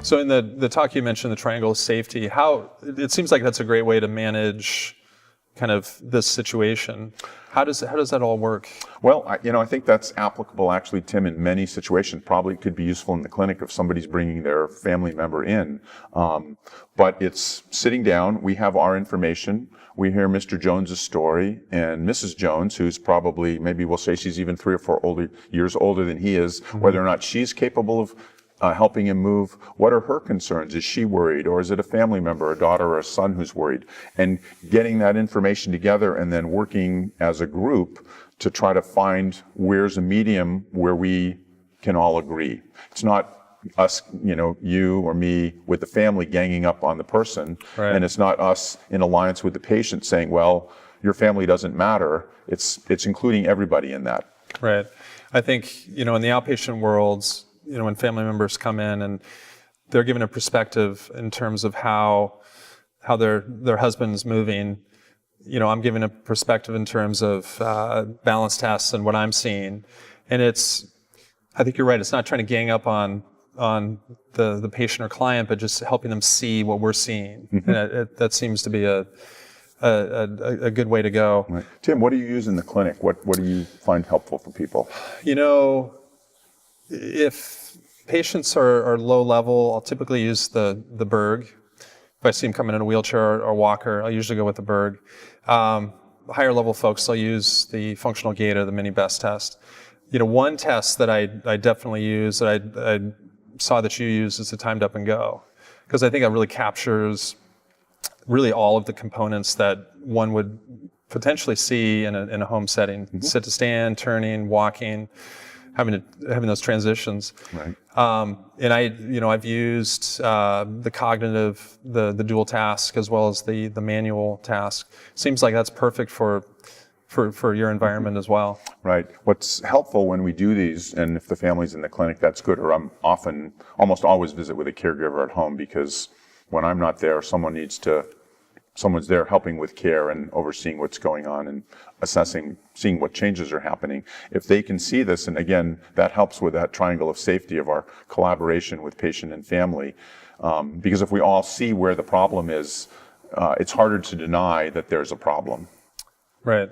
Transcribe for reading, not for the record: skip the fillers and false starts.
So in the talk you mentioned the triangle of safety. How it seems like that's a great way to manage kind of this situation. How does that all work? Well, I think that's applicable actually, Tim, in many situations. Probably could be useful in the clinic if somebody's bringing their family member in. But it's sitting down, we have our information, we hear Mr. Jones's story, and Mrs. Jones, who's probably, maybe we'll say she's even 3 or 4 years older than he is, whether or not she's capable of helping him move. What are her concerns? Is she worried? Or is it a family member, a daughter or a son who's worried? And getting that information together and then working as a group to try to find where's a medium where we can all agree. It's not us, you or me with the family ganging up on the person. Right. And it's not us in alliance with the patient saying, well, your family doesn't matter. It's including everybody in that. Right. I think, in the outpatient worlds, when family members come in and they're given a perspective in terms of how their husband's moving, I'm given a perspective in terms of balance tests and what I'm seeing. And I think you're right, it's not trying to gang up on the patient or client, but just helping them see what we're seeing. Mm-hmm. And that seems to be a good way to go. Right. Tim, what do you use in the clinic? What do you find helpful for people? If patients are low level, I'll typically use the Berg. If I see them coming in a wheelchair or walker, I'll usually go with the Berg. Higher level folks, I'll use the functional gait or the mini best test. One test that I definitely use that I saw that you use is the timed up and go, because I think that really captures really all of the components that one would potentially see in a home setting. Mm-hmm. Sit to stand, turning, walking, having those transitions. Right. And I've used the cognitive, the dual task as well as the manual task. Seems like that's perfect for your environment as well. Right. What's helpful when we do these, and if the family's in the clinic, that's good, or I'm almost always visit with a caregiver at home, because when I'm not there, someone's there helping with care and overseeing what's going on and assessing, seeing what changes are happening. If they can see this, and again, that helps with that triangle of safety of our collaboration with patient and family, because if we all see where the problem is, it's harder to deny that there's a problem. Right.